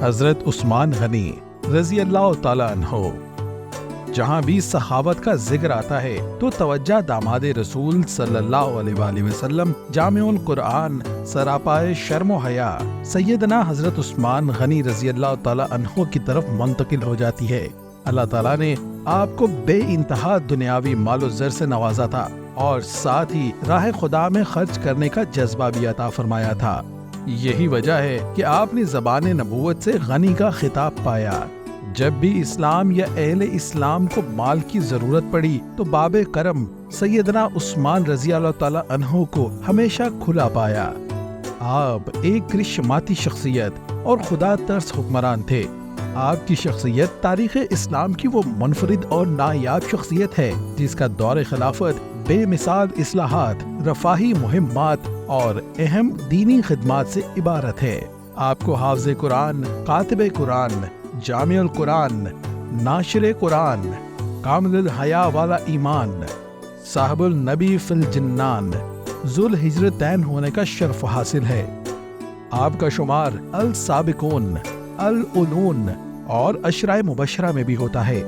حضرت عثمان غنی رضی اللہ تعالی عنہ۔ جہاں بھی صحابت کا ذکر آتا ہے تو توجہ داماد رسول صلی اللہ علیہ وآلہ وسلم جامع القرآن سراپائے شرم و حیا سیدنا حضرت عثمان غنی رضی اللہ تعالی عنہ کی طرف منتقل ہو جاتی ہے۔ اللہ تعالیٰ نے آپ کو بے انتہا دنیاوی مال و زر سے نوازا تھا اور ساتھ ہی راہ خدا میں خرچ کرنے کا جذبہ بھی عطا فرمایا تھا۔ یہی وجہ ہے کہ آپ نے زبان نبوت سے غنی کا خطاب پایا۔ جب بھی اسلام یا اہل اسلام کو مال کی ضرورت پڑی تو باب کرم سیدنا عثمان رضی اللہ تعالی عنہ کو ہمیشہ کھلا پایا۔ آپ ایک کرشماتی شخصیت اور خدا ترس حکمران تھے۔ آپ کی شخصیت تاریخ اسلام کی وہ منفرد اور نایاب شخصیت ہے جس کا دور خلافت بے مثال اصلاحات، رفاہی مہمات اور اہم دینی خدمات سے عبارت ہے۔ آپ کو حافظ قرآن، کاتب قرآن، جامع القرآن، ناشر قرآن، کامل الحیا والا ایمان، صاحب النبی فی الجنان، ذو الہجرتین ہونے کا شرف حاصل ہے۔ آپ کا شمار السابقون، العلون اور عشرۂ مبشرہ میں بھی ہوتا ہے،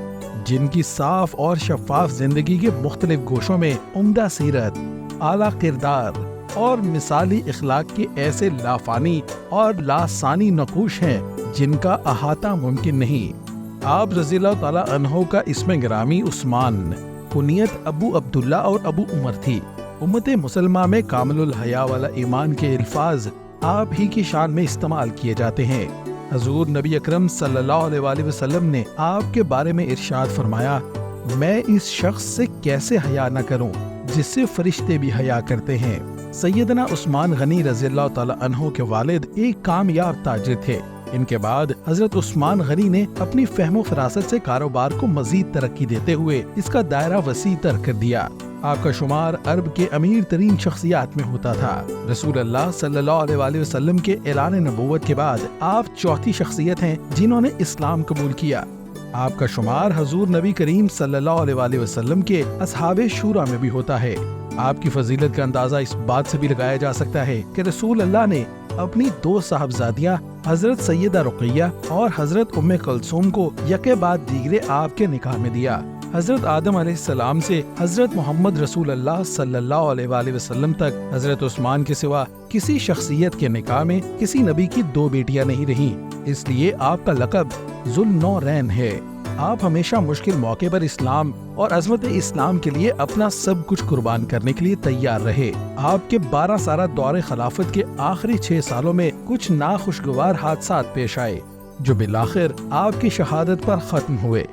جن کی صاف اور شفاف زندگی کے مختلف گوشوں میں عمدہ سیرت، اعلیٰ کردار اور مثالی اخلاق کے ایسے لافانی اور لاسانی نقوش ہیں جن کا احاطہ ممکن نہیں۔ آپ رضی اللہ تعالیٰ عنہ کا اسم گرامی عثمان، کنیت ابو عبداللہ اور ابو عمر تھی۔ امت مسلمہ میں کامل الحیا والا ایمان کے الفاظ آپ ہی کی شان میں استعمال کیے جاتے ہیں۔ حضور نبی اکرم صلی اللہ علیہ وآلہ وسلم نے آپ کے بارے میں ارشاد فرمایا، میں اس شخص سے کیسے حیا نہ کروں جس سے فرشتے بھی حیا کرتے ہیں۔ سیدنا عثمان غنی رضی اللہ تعالی عنہ کے والد ایک کامیاب تاجر تھے۔ ان کے بعد حضرت عثمان غنی نے اپنی فہم و فراست سے کاروبار کو مزید ترقی دیتے ہوئے اس کا دائرہ وسیع تر کر دیا۔ آپ کا شمار عرب کے امیر ترین شخصیات میں ہوتا تھا۔ رسول اللہ صلی اللہ علیہ وآلہ وسلم کے اعلان نبوت کے بعد آپ چوتھی شخصیت ہیں جنہوں نے اسلام قبول کیا۔ آپ کا شمار حضور نبی کریم صلی اللہ علیہ وآلہ وسلم کے اصحاب شورا میں بھی ہوتا ہے۔ آپ کی فضیلت کا اندازہ اس بات سے بھی لگایا جا سکتا ہے کہ رسول اللہ نے اپنی دو صاحبزادیاں حضرت سیدہ رقیہ اور حضرت ام کلثوم کو یکے بعد دیگرے آپ کے نکاح میں دیا۔ حضرت آدم علیہ السلام سے حضرت محمد رسول اللہ صلی اللہ علیہ وآلہ وسلم تک حضرت عثمان کے سوا کسی شخصیت کے نکاح میں کسی نبی کی دو بیٹیاں نہیں رہیں، اس لیے آپ کا لقب ذو النورین ہے۔ آپ ہمیشہ مشکل موقع پر اسلام اور عظمت اسلام کے لیے اپنا سب کچھ قربان کرنے کے لیے تیار رہے۔ آپ کے 12 سالہ دور خلافت کے آخری 6 سالوں میں کچھ ناخوشگوار حادثات پیش آئے جو بالآخر آپ کی شہادت پر ختم ہوئے۔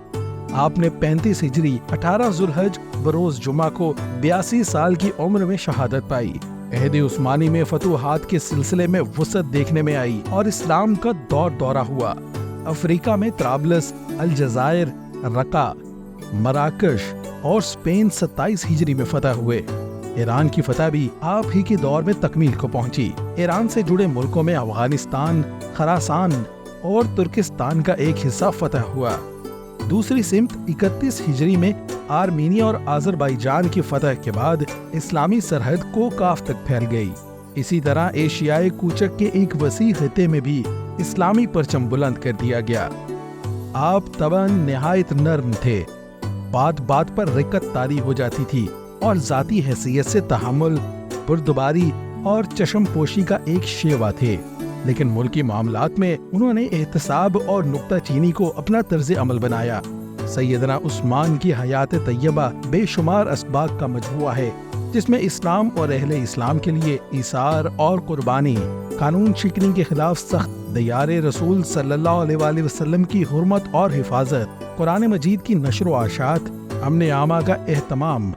آپ نے 35 ہجری 18 ذوالحج بروز جمعہ کو 82 سال کی عمر میں شہادت پائی۔ عہد عثمانی میں فتوحات کے سلسلے میں وسعت دیکھنے میں آئی اور اسلام کا دورہ ہوا۔ افریقہ میں طرابلس، الجزائر، رقہ، مراکش اور اسپین 27 ہجری میں فتح ہوئے۔ ایران کی فتح بھی آپ ہی کے دور میں تکمیل کو پہنچی۔ ایران سے جڑے ملکوں میں افغانستان، خراسان اور ترکستان کا ایک حصہ فتح ہوا۔ دوسری سمت 31 ہجری میں آرمینیا اور آذربائیجان کی فتح کے بعد اسلامی سرحد کوکاف تک پھیل گئی۔ اسی طرح ایشیائی کوچک کے ایک وسیع خطے میں بھی اسلامی پرچم بلند کر دیا گیا۔ آپ طبعاً نہایت نرم تھے، بات بات پر رقت طاری ہو جاتی تھی اور ذاتی حیثیت سے تحمل، بردباری اور چشم پوشی کا ایک شیوا تھے، لیکن ملکی معاملات میں انہوں نے احتساب اور نکتہ چینی کو اپنا طرز عمل بنایا۔ سیدنا عثمان کی حیات طیبہ بے شمار اسباق کا مجموعہ ہے جس میں اسلام اور اہل اسلام کے لیے ایثار اور قربانی، قانون شکنی کے خلاف سخت دیار رسول صلی اللہ علیہ وآلہ وسلم کی حرمت اور حفاظت، قرآن مجید کی نشر و اشاعت، امن عامہ کا اہتمام،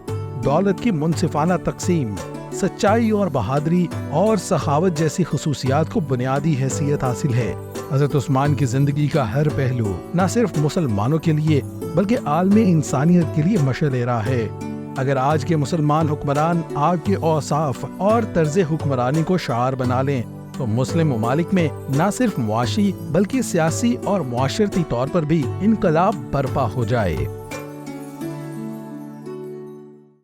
دولت کی منصفانہ تقسیم، سچائی اور بہادری اور سخاوت جیسی خصوصیات کو بنیادی حیثیت حاصل ہے۔ حضرت عثمان کی زندگی کا ہر پہلو نہ صرف مسلمانوں کے لیے بلکہ عالم انسانیت کے لیے مشعل راہ ہے۔ اگر آج کے مسلمان حکمران آپ کے اوصاف اور طرز حکمرانی کو شعار بنا لیں تو مسلم ممالک میں نہ صرف معاشی بلکہ سیاسی اور معاشرتی طور پر بھی انقلاب برپا ہو جائے۔